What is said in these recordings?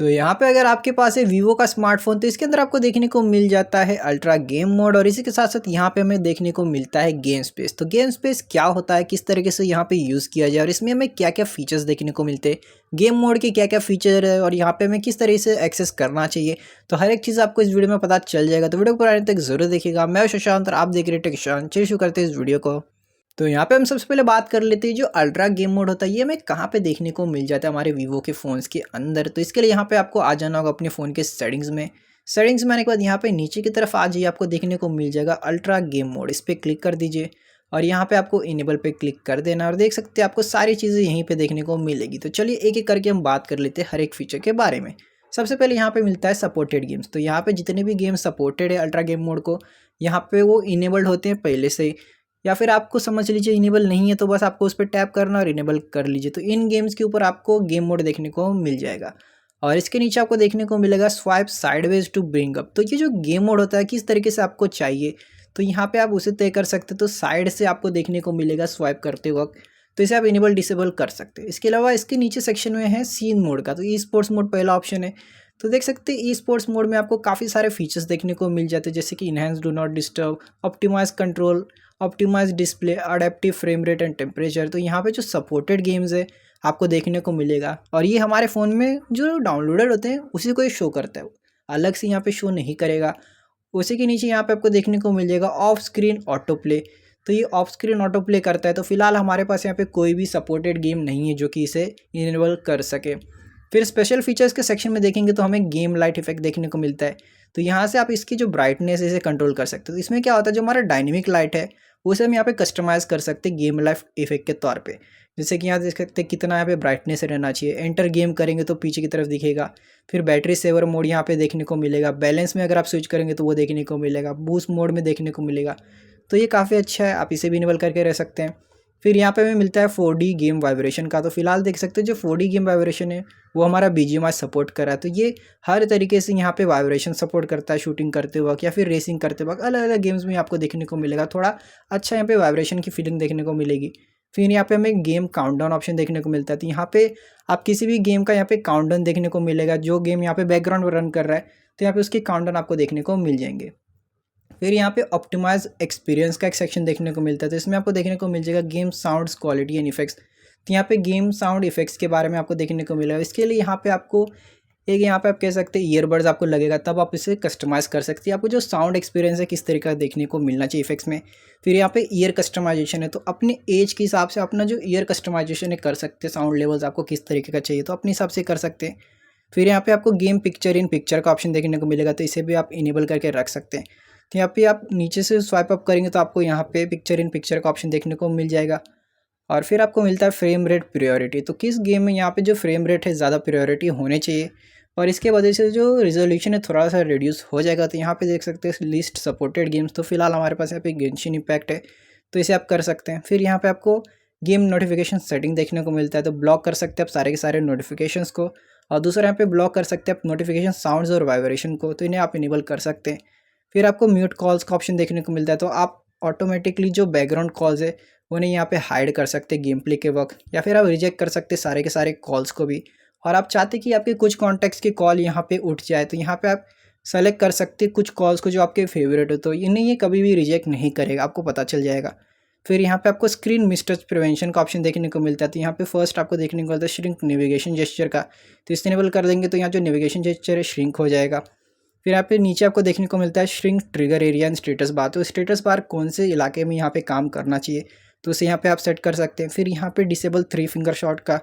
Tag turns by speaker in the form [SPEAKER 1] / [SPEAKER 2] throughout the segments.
[SPEAKER 1] तो यहाँ पे अगर आपके पास है वीवो का स्मार्टफोन तो इसके अंदर आपको देखने को मिल जाता है अल्ट्रा गेम मोड और इसी के साथ साथ यहाँ पे हमें देखने को मिलता है गेम स्पेस। तो गेम स्पेस क्या होता है, किस तरीके से यहाँ पे यूज़ किया जाए और इसमें हमें क्या क्या फीचर्स देखने को मिलते हैं, गेम मोड के क्या क्या फीचर है और यहाँ पे हमें किस तरीके से एक्सेस करना चाहिए, तो हर एक चीज़ आपको इस वीडियो में पता चल जाएगा। तो वीडियो को आने तक जरूर देखिएगा। मैं शशांत और आप देख रहे थे किसान। चलिए शुरू करते हैं इस वीडियो को। तो यहाँ पे हम सबसे पहले बात कर लेते हैं जो अल्ट्रा गेम मोड होता है ये हमें कहाँ पे देखने को मिल जाता है हमारे वीवो के फ़ोन्स के अंदर। तो इसके लिए यहाँ पे आपको आ जाना होगा अपने फ़ोन के सेटिंग्स में। सेटिंग्स में आने के बाद यहाँ पे नीचे की तरफ आ जाइए, आपको देखने को मिल जाएगा अल्ट्रा गेम मोड। इस पर क्लिक कर दीजिए और यहाँ पे आपको इनेबल पे क्लिक कर देना और देख सकते हैं आपको सारी चीज़ें यहीं पर देखने को मिलेगी। तो चलिए एक एक करके हम बात कर लेते हैं हर एक फीचर के बारे में। सबसे पहले यहाँ पे मिलता है सपोर्टेड गेम्स। तो यहाँ पे जितने भी गेम सपोर्टेड है अल्ट्रा गेम मोड को, यहाँ पे वो इनेबल्ड होते हैं पहले से, या फिर आपको समझ लीजिए इनेबल नहीं है तो बस आपको उस पर टैप करना और इनेबल कर लीजिए। तो इन गेम्स के ऊपर आपको गेम मोड देखने को मिल जाएगा और इसके नीचे आपको देखने को मिलेगा swipe sideways to bring up. तो ये जो गेम मोड होता है किस तरीके से आपको चाहिए तो यहाँ पे आप उसे तय कर सकते हैं। तो साइड से आपको देखने को मिलेगा स्वाइप करते वक्त, तो इसे आप इनेबल डिसेबल कर सकते हैं। इसके अलावा इसके नीचे सेक्शन में है सीन मोड का। तो ई स्पोर्ट्स मोड पहला ऑप्शन है। तो देख सकते हैं ई स्पोर्ट्स मोड में आपको काफ़ी सारे फीचर्स देखने को मिल जाते हैं जैसे कि enhance do not disturb, optimise control, optimise display, adaptive frame rate and temperature. तो यहाँ पे जो सपोर्टेड गेम्स है आपको देखने को मिलेगा और ये हमारे फ़ोन में जो डाउनलोडेड होते हैं उसी को ये शो करता है, अलग से यहाँ पे शो नहीं करेगा। उसी के नीचे यहाँ पे आपको देखने को मिल जाएगा ऑफ स्क्रीन ऑटो प्ले। तो ये ऑफ स्क्रीन ऑटो प्ले करता है। तो फिलहाल हमारे पास यहाँ पे कोई भी सपोर्टेड गेम नहीं है जो कि इसे इनेबल कर सके। फिर स्पेशल फीचर्स के सेक्शन में देखेंगे तो हमें गेम लाइट इफेक्ट देखने को मिलता है। तो यहाँ से आप इसकी जो ब्राइटनेस है इसे कंट्रोल कर सकते हो। तो इसमें क्या होता है जो हमारा डायनेमिक लाइट है उसे हम यहाँ पे कस्टमाइज़ कर सकते हैं गेम लाइट इफेक्ट के तौर पे। जैसे कि यहाँ देख सकते हैं कितना यहाँ पे ब्राइटनेस रहना चाहिए। एंटर गेम करेंगे तो पीछे की तरफ दिखेगा। फिर बैटरी सेवर मोड यहाँ पे देखने को मिलेगा। बैलेंस में अगर आप स्विच करेंगे तो वो देखने को मिलेगा। बूस्ट मोड में देखने को मिलेगा। तो ये काफ़ी अच्छा है, आप इसे भी इनेबल करके रह सकते हैं। फिर यहाँ पे हमें मिलता है 4D गेम वाइब्रेशन का। तो फिलहाल देख सकते हैं जो 4D गेम वाइब्रेशन है वो हमारा BGMI सपोर्ट कर रहा है। तो ये हर तरीके से यहाँ पे वाइब्रेशन सपोर्ट करता है। शूटिंग करते वक्त या फिर रेसिंग करते वक्त अलग अलग गेम्स में आपको देखने को मिलेगा। थोड़ा अच्छा यहाँ पे वाइब्रेशन की फीलिंग देखने को मिलेगी। फिर यहाँ पे हमें गेम काउंटडाउन ऑप्शन देखने को मिलता है। तो यहाँ पे आप किसी भी गेम का यहाँ पे काउंटडाउन देखने को मिलेगा। जो गेम यहाँ पे बैकग्राउंड में रन कर रहा है तो यहाँ पे उसके काउंटडाउन आपको देखने को मिल जाएंगे। फिर यहाँ पे ऑप्टिमाइज एक्सपीरियंस का एक सेक्शन देखने को मिलता है। तो इसमें आपको देखने को मिल जाएगा game sounds quality and effects. तो यहाँ पे गेम साउंड इफेक्ट्स के बारे में आपको देखने को मिलेगा। इसके लिए यहाँ पे आपको एक यहाँ पे आप कह सकते हैं ईयरबड्स आपको लगेगा, तब आप इसे कस्टमाइज़ कर सकते हैं। आपको जो साउंड एक्सपीरियंस है किस तरीके का देखने को मिलना चाहिए इफेक्ट्स में। फिर यहाँ पे ईयर कस्टमाइजेशन है। तो अपने एज के हिसाब से अपना जो ईयर कस्टमाइजेशन है कर सकते हैं। साउंड लेवल्स आपको किस तरीके का चाहिए तो अपने हिसाब से कर सकते हैं। फिर यहाँ पे आपको गेम पिक्चर इन पिक्चर का ऑप्शन देखने को मिलेगा। तो इसे भी आप इनेबल करके रख सकते हैं। तो यहाँ पे आप नीचे से स्वाइप अप करेंगे तो आपको यहाँ पे पिक्चर इन पिक्चर का ऑप्शन देखने को मिल जाएगा। और फिर आपको मिलता है फ्रेम रेट प्रायोरिटी। तो किस गेम में यहाँ पे जो फ्रेम रेट है ज़्यादा प्रायोरिटी होने चाहिए और इसके वजह से जो रिजोल्यूशन है थोड़ा सा रिड्यूस हो जाएगा। तो यहाँ पे देख सकते हैं लिस्ट सपोर्टेड गेम्स। तो फिलहाल हमारे पास यहाँ पे गेंशिन इम्पैक्ट है तो इसे आप कर सकते हैं। फिर यहाँ पे आपको गेम नोटिफिकेशन सेटिंग देखने को मिलता है। तो ब्लॉक कर सकते हैं आप सारे के सारे नोटिफिकेशंस को और दूसरा यहाँ पे ब्लॉक कर सकते हैं आप नोटिफिकेशन साउंड्स और वाइब्रेशन को। तो इन्हें आप इनेबल कर सकते हैं। फिर आपको म्यूट कॉल्स का ऑप्शन देखने को मिलता है। तो आप ऑटोमेटिकली जो बैकग्राउंड कॉल्स है उन्हें यहाँ पे हाइड कर सकते हैं गेम प्ले के वक्त, या फिर आप रिजेक्ट कर सकते हैं सारे के सारे कॉल्स को भी। और आप चाहते कि आपके कुछ कॉन्टैक्ट्स की कॉल यहाँ पे उठ जाए तो यहाँ पे आप सेलेक्ट कर सकते हैं कुछ कॉल्स को जो आपके फेवरेट हो। तो इन्हें ये कभी भी रिजेक्ट नहीं करेगा, आपको पता चल जाएगा। फिर यहाँ पे आपको स्क्रीन मिसटच प्रिवेंशन का ऑप्शन देखने को मिलता है। तो यहाँ पे फर्स्ट आपको देखने को मिलता है श्रिंक नेविगेशन जेस्चर का। तो इसे इनेबल कर देंगे तो यहाँ जो नेविगेशन जेस्चर है श्रिंक हो जाएगा। फिर यहाँ पे नीचे आपको देखने को मिलता है shrink trigger area and status bar. तो स्टेटस बार कौन से इलाके में यहाँ पे काम करना चाहिए तो उसे यहाँ पे आप सेट कर सकते हैं। फिर यहाँ पे डिसेबल 3 फिंगर शॉट का।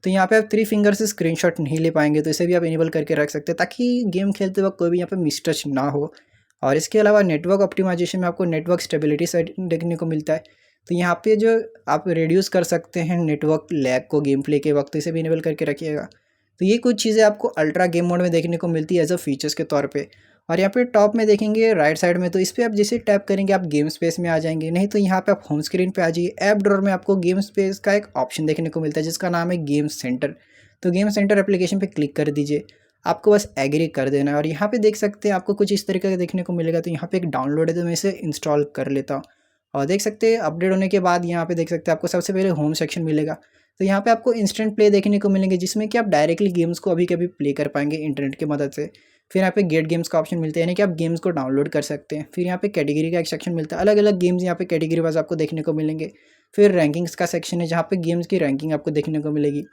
[SPEAKER 1] तो यहाँ पे आप 3 फिंगर से स्क्रीनशॉट नहीं ले पाएंगे तो इसे भी आप इनेबल करके रख सकते हैं ताकि गेम खेलते वक्त कोई भी यहाँ पे मिसटच ना हो। और इसके अलावा नेटवर्क ऑप्टिमाइजेशन में आपको नेटवर्क स्टेबिलिटी सेटिंग देखने को मिलता है। तो यहाँ पे जो आप रिड्यूस कर सकते हैं नेटवर्क लैग को गेम प्ले के वक्त, इसे भी इनेबल करके रखिएगा। तो ये कुछ चीज़ें आपको अल्ट्रा गेम मोड में देखने को मिलती है एज अ फीचर्स के तौर पे। और यहाँ पे टॉप में देखेंगे राइट साइड में, तो इस पर आप जैसे टैप करेंगे आप गेम स्पेस में आ जाएंगे, नहीं तो यहाँ पे आप होम स्क्रीन पे आ जाइए। ऐप ड्रॉअर में आपको गेम स्पेस का एक ऑप्शन देखने को मिलता है जिसका नाम है गेम सेंटर। तो गेम सेंटर एप्लीकेशन पे क्लिक कर दीजिए, आपको बस एग्री कर देना है। और यहाँ पे देख सकते हैं आपको कुछ इस तरीके का देखने को मिलेगा। तो यहाँ पे एक डाउनलोड है तो मैं इसे इंस्टॉल कर लेता हूँ। और देख सकते हैं अपडेट होने के बाद यहाँ पे देख सकते हैं आपको सबसे पहले होम सेक्शन मिलेगा। तो यहाँ पे आपको इंस्टेंट प्ले देखने को मिलेंगे, जिसमें कि आप डायरेक्टली गेम्स को अभी कभी प्ले कर पाएंगे इंटरनेट की मदद से। फिर यहाँ पे गेट गेम्स का ऑप्शन मिलता है, यानी कि आप गेम्स को डाउनलोड कर सकते हैं। फिर यहाँ पे कैटेगरी का एक सेक्शन मिलता है, अलग अलग गेम्स यहाँ पे कैटेगरी वाइज आपको देखने को मिलेंगे। फिर रैंकिंग्स का सेक्शन है, जहाँ पे गेम्स की रैंकिंग आपको देखने को मिलेगी।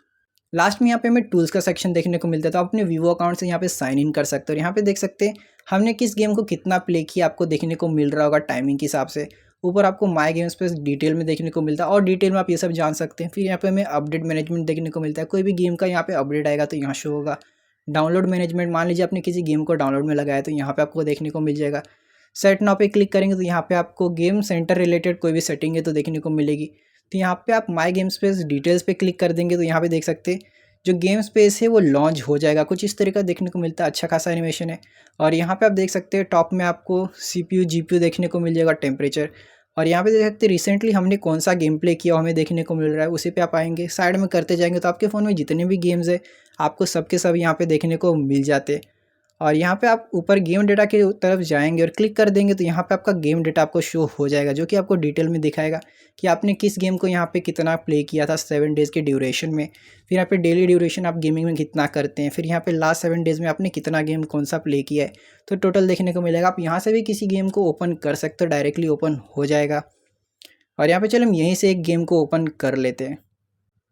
[SPEAKER 1] लास्ट में यहाँ पे हमें टूल्स का सेक्शन देखने को मिलता है, तो आप अपने वीवो अकाउंट से यहाँ पे साइन इन कर सकते हो। यहाँ पे देख सकते हैं हमने किस गेम को कितना प्ले किया, आपको देखने को मिल रहा होगा टाइमिंग के हिसाब से। ऊपर आपको माय गेम्स पे डिटेल में देखने को मिलता है और डिटेल में आप ये सब जान सकते हैं। फिर यहाँ पे हमें अपडेट मैनेजमेंट देखने को मिलता है, कोई भी गेम का यहाँ पे अपडेट आएगा तो यहाँ शो होगा। डाउनलोड मैनेजमेंट, मान लीजिए आपने किसी गेम को डाउनलोड में लगाया तो यहाँ पे आपको देखने को मिल जाएगा। सेट नाउ पे क्लिक करेंगे तो यहाँ पे आपको गेम सेंटर रिलेटेड कोई भी सेटिंग है तो देखने को मिलेगी। तो यहाँ पे आप माय गेम स्पेस डिटेल्स पे क्लिक कर देंगे तो यहाँ पे देख सकते हैं जो गेम स्पेस है वो लॉन्च हो जाएगा। कुछ इस तरीका देखने को मिलता है, अच्छा खासा एनिमेशन है। और यहाँ पे आप देख सकते हैं टॉप में आपको CPU GPU देखने को मिल जाएगा, टेम्परेचर। और यहाँ पे देख सकते हैं रिसेंटली हमने कौन सा गेम प्ले किया हमें देखने को मिल रहा है, उसी पे आप आएंगे। साइड में करते जाएंगे तो आपके फ़ोन में जितने भी गेम्स है आपको सबके सब यहाँ पे देखने को मिल जाते। और यहाँ पे आप ऊपर गेम डेटा की तरफ जाएंगे और क्लिक कर देंगे तो यहाँ पे आपका गेम डेटा आपको शो हो जाएगा, जो कि आपको डिटेल में दिखाएगा कि आपने किस गेम को यहाँ पे कितना प्ले किया था 7 डेज़ के ड्यूरेशन में। फिर यहाँ पे डेली ड्यूरेशन आप गेमिंग में कितना करते हैं, फिर यहाँ पे लास्ट 7 डेज़ में आपने कितना गेम कौन सा प्ले किया है, तो टोटल देखने को मिलेगा। आप यहाँ से भी किसी गेम को ओपन कर सकते हो, डायरेक्टली ओपन हो जाएगा। और यहाँ पे चलो हम यहीं से एक गेम को ओपन कर लेते हैं।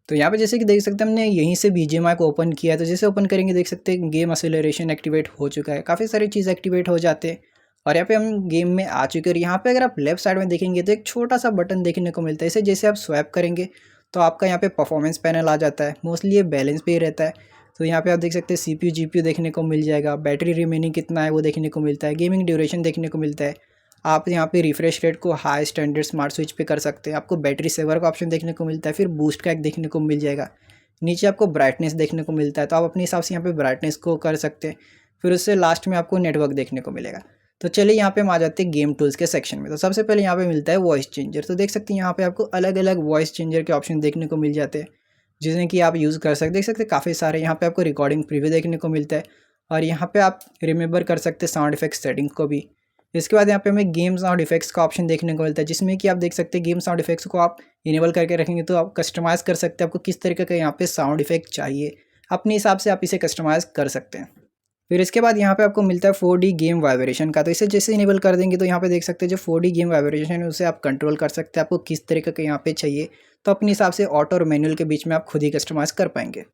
[SPEAKER 1] तो यहाँ पे जैसे कि देख सकते हैं हमने यहीं से BGMI को ओपन किया है, तो जैसे ओपन करेंगे देख सकते हैं गेम एक्सेलरेशन एक्टिवेट हो चुका है, काफ़ी सारी चीज़ एक्टिवेट हो जाते हैं। और यहाँ पे हम गेम में आ चुके हैं। और यहाँ पे अगर आप लेफ्ट साइड में देखेंगे तो एक छोटा सा बटन देखने को मिलता है, इसे जैसे आप स्वैप करेंगे तो आपका यहाँ पे परफॉर्मेंस पैनल आ जाता है। मोस्टली ये बैलेंस पे ही रहता है। तो यहाँ पे आप देख सकते हैं CPU GPU देखने को मिल जाएगा, बैटरी रिमेनिंग कितना है वो देखने को मिलता है, गेमिंग ड्यूरेशन देखने को मिलता है। आप यहाँ पे रिफ्रेश रेट को हाई स्टैंडर्ड स्मार्ट स्विच पे कर सकते हैं। आपको बैटरी सेवर का ऑप्शन देखने को मिलता है, फिर बूस्ट का एक देखने को मिल जाएगा। नीचे आपको ब्राइटनेस देखने को मिलता है, तो आप अपने हिसाब से यहाँ पे ब्राइटनेस को कर सकते हैं। फिर उससे लास्ट में आपको नेटवर्क देखने को मिलेगा। तो चलिए यहाँ पे हम आ जाते हैं गेम टूल्स के सेक्शन में। तो सबसे पहले यहाँ पे मिलता है वॉइस चेंजर। तो देख सकते हैं यहाँ पे आपको अलग अलग वॉइस चेंजर के ऑप्शन देखने को मिल जाते हैं, जिसमें कि आप यूज़ कर सकते। देख सकते हैं काफ़ी सारे यहाँ पे आपको रिकॉर्डिंग प्रीव्यू देखने को मिलता है। और यहाँ पे आप रिमेंबर कर सकते हैं साउंड इफेक्ट सेटिंग को भी। इसके बाद यहाँ पे हमें गेम साउंड इफेक्ट्स का ऑप्शन देखने को मिलता है, जिसमें कि आप देख सकते हैं गेम साउंड इफेक्ट्स को आप इनेबल करके रखेंगे तो आप कस्टमाइज़ कर सकते हैं, आपको किस तरीके का यहाँ पे साउंड इफेक्ट चाहिए, अपने हिसाब से आप इसे कस्टमाइज़ कर सकते हैं। फिर इसके बाद यहाँ पे आपको मिलता है 4D गेम वाइब्रेशन का। तो इसे जैसे इनेबल कर देंगे तो यहाँ पे देख सकते हैं जो 4D गेम वाइब्रेशन है उसे आप कंट्रोल कर सकते हैं, आपको किस तरीके का यहाँ पे चाहिए। तो अपने हिसाब से ऑटो और मैनुअल के बीच में आप खुद ही कस्टमाइज़ कर पाएंगे।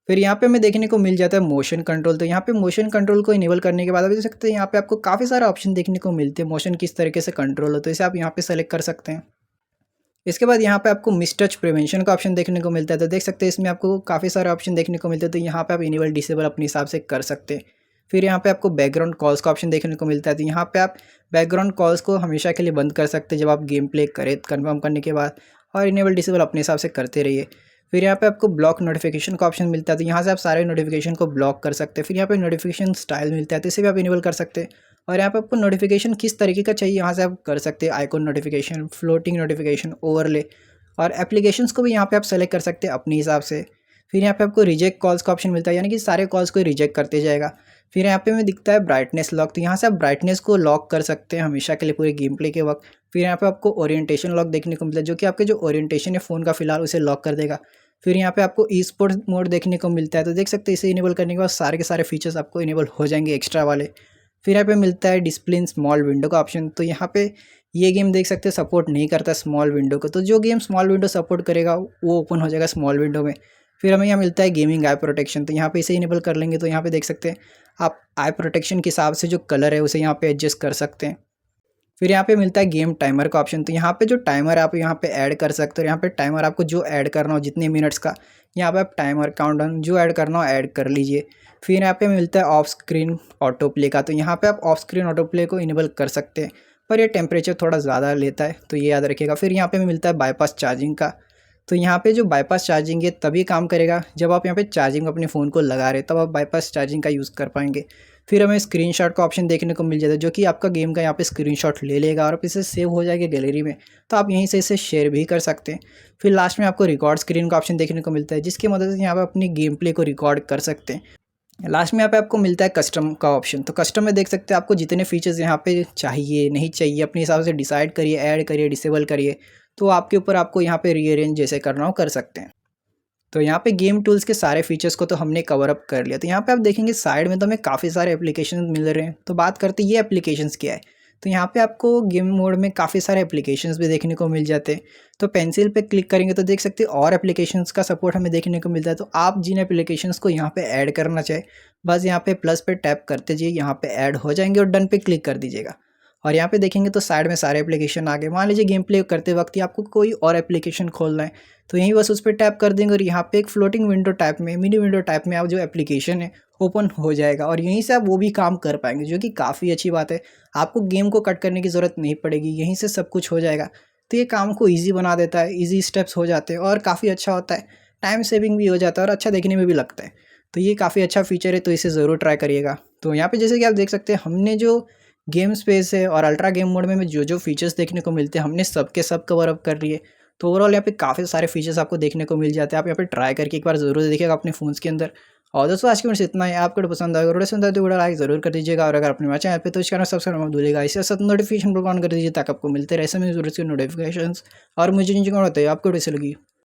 [SPEAKER 1] फिर यहाँ पे हमें देखने को मिल जाता है मोशन कंट्रोल। तो यहाँ पे मोशन कंट्रोल को इनेबल करने के बाद आप देख सकते हैं यहाँ पे आपको काफ़ी सारे ऑप्शन देखने को मिलते हैं, मोशन किस तरीके से कंट्रोल हो, तो इसे आप यहाँ पे सेलेक्ट कर सकते हैं। इसके बाद यहाँ पे आपको मिस टच प्रिवेंशन का ऑप्शन देखने को मिलता है। तो देख सकते हैं इसमें आपको काफ़ी सारे ऑप्शन देखने को मिलते हैं, तो यहाँ पे आप इनेबल डिसेबल अपने हिसाब से कर सकते हैं। फिर यहाँ पे आपको बैकग्राउंड कॉल्स का ऑप्शन देखने को मिलता है। तो यहाँ पे आप बैकग्राउंड कॉल्स को हमेशा के लिए बंद कर सकते हैं जब आप गेम प्ले करें कन्फर्म करने के बाद, और इनेबल डिसेबल अपने हिसाब से करते रहिए। फिर यहाँ पे आपको ब्लॉक नोटिफिकेशन का ऑप्शन मिलता है, तो यहाँ से आप सारे नोटिफिकेशन को ब्लॉक कर सकते हैं। फिर यहाँ पे नोटिफिकेशन स्टाइल मिलता है, तो इसे भी आप इनेबल कर सकते हैं। और यहाँ पे आपको नोटिफिकेशन किस तरीके का चाहिए यहाँ से आप कर सकते हैं, icon notification, floating notification, overlay, और एप्लीकेशंस को भी यहाँ पे आप सेलेक्ट कर सकते हैं अपने हिसाब से। फिर यहाँ पे आपको रिजेक्ट कॉल्स का ऑप्शन मिलता है, यानी कि सारे कॉल्स को रिजेक्ट करते जाएगा। फिर यहाँ पे हमें दिखता है ब्राइटनेस लॉक, तो यहाँ से आप ब्राइटनेस को लॉक कर सकते हैं हमेशा के लिए पूरे गेम प्ले के वक्त। फिर यहाँ पे आपको ओरिएंटेशन लॉक देखने को मिलता है, जो कि आपके जो ओरिएंटेशन है फ़ोन का फिलहाल उसे लॉक कर देगा। फिर यहाँ पे आपको ई स्पोर्ट्स मोड देखने को मिलता है, तो देख सकते हैं इसे इनेबल करने के बाद सारे के सारे फीचर्स आपको इनेबल हो जाएंगे एक्स्ट्रा वाले। फिर यहाँ पे मिलता है डिस्प्ले इन स्मॉल विंडो का ऑप्शन। तो यहाँ पे ये गेम देख सकते हैं सपोर्ट नहीं करता स्मॉल विंडो को, तो जो गेम स्मॉल विंडो सपोर्ट करेगा वो ओपन हो जाएगा स्मॉल विंडो में। फिर हमें यहाँ मिलता है गेमिंग आई प्रोटेक्शन। तो यहाँ पे इसे इनेबल कर लेंगे तो यहाँ पे देख सकते हैं आप आई प्रोटेक्शन के हिसाब से जो कलर है उसे यहाँ पे एडजस्ट कर सकते हैं। फिर यहाँ पे मिलता है गेम टाइमर का ऑप्शन। तो यहाँ पे जो टाइमर आप यहाँ पे ऐड कर सकते हो, यहाँ पे टाइमर आपको जो ऐड करना हो जितने मिनट्स का, यहाँ पे आप टाइमर काउंटडाउन जो ऐड करना हो ऐड कर लीजिए। फिर यहाँ पे मिलता है ऑफ स्क्रीन ऑटो प्ले का। तो यहाँ पे आप ऑफ स्क्रीन ऑटो प्ले को इनेबल कर सकते हैं, पर ये टेम्परेचर थोड़ा ज़्यादा लेता है तो ये याद रखिएगा। फिर यहाँ पे मिलता है बाईपास चार्जिंग का। तो यहाँ पे जो बाईपास चार्जिंग है तभी काम करेगा जब आप यहाँ पे चार्जिंग अपने फ़ोन को लगा रहे, तब आप बाईपास चार्जिंग का यूज़ कर पाएंगे। फिर हमें स्क्रीनशॉट का ऑप्शन देखने को मिल जाता है, जो कि आपका गेम का यहाँ पे स्क्रीनशॉट ले लेगा और इसे सेव हो जाएगा गैलरी में, तो आप यहीं से इसे शेयर भी कर सकते हैं। फिर लास्ट में आपको रिकॉर्ड स्क्रीन का ऑप्शन देखने को मिलता है, जिसकी मदद से यहाँ पे अपनी गेम प्ले को रिकॉर्ड कर सकते हैं। लास्ट में यहाँ पे आपको मिलता है कस्टम का ऑप्शन। तो कस्टम में देख सकते हैं आपको जितने फीचर्स यहाँ पे चाहिए नहीं चाहिए अपने हिसाब से डिसाइड करिए, ऐड करिए, डिसेबल करिए, तो आपके ऊपर आपको यहाँ पे रीअरेंज जैसे करना हो कर सकते हैं। तो यहाँ पे गेम टूल्स के सारे फीचर्स को तो हमने कवर अप कर लिया। तो यहाँ पे आप देखेंगे साइड में तो हमें काफ़ी सारे एप्लीकेशन मिल रहे हैं। तो बात करते हैं ये एप्लीकेशंस क्या है। तो यहाँ पे आपको गेम मोड में काफ़ी सारे एप्लीकेशंस भी देखने को मिल जाते हैं। तो पेंसिल पे क्लिक करेंगे तो देख सकते हैं और एप्लीकेशंस का सपोर्ट हमें देखने को मिलता है। तो आप जिन एप्लीकेशंस को यहाँ पे ऐड करना चाहे बस यहाँ पे प्लस पे टैप करते जाइए, यहाँ पे ऐड हो जाएंगे और डन पे क्लिक कर दीजिएगा। और यहाँ पे देखेंगे तो साइड में सारे एप्लीकेशन आ गए। मान लीजिए गेम प्ले करते वक्त ही आपको कोई और एप्लीकेशन खोलना है तो यहीं बस उस पर टैप कर देंगे और यहाँ पे एक फ्लोटिंग विंडो टाइप में, मिनी विंडो टाइप में आप जो एप्लीकेशन है ओपन हो जाएगा और यहीं से आप वो भी काम कर पाएंगे, जो कि काफ़ी अच्छी बात है। आपको गेम को कट करने की ज़रूरत नहीं पड़ेगी, यहीं से सब कुछ हो जाएगा। तो ये काम को ईजी बना देता है, ईजी स्टेप्स हो जाते हैं और काफ़ी अच्छा होता है, टाइम सेविंग भी हो जाता है और अच्छा देखने में भी लगता है। तो ये काफ़ी अच्छा फीचर है, तो इसे ज़रूर ट्राई करिएगा। तो यहाँ पे जैसे कि आप देख सकते हैं हमने जो गेम स्पेस है और अल्ट्रा गेम मोड में जो जो फीचर्स देखने को मिलते हैं हमने सब के सब कवर अप कर लिए। तो ओवरऑल यहाँ पे काफ़ी सारे फीचर्स आपको देखने को मिल जाते हैं। आप यहाँ पे ट्राई करके एक बार ज़रूर देखिएगा अपने फ़ोन्स के अंदर। और दोस्तों आज की वीडियो से इतना ही। आपको पसंद आएगा, वीडियो पसंद आए तो वीडियो लाइक ज़रूर कर दीजिएगा और अगर अपने चैनल पे तो इस कारण सब्सक्राइब मत भूलिएगा। इसके साथ नोटिफिकेशन को ऑन कर दीजिए ताकि आपको मिलते रहे ऐसे में ज़रूरत की नोटिफिकेशन। और मुझे नीचे कौन होता है आपको कैसे लगी।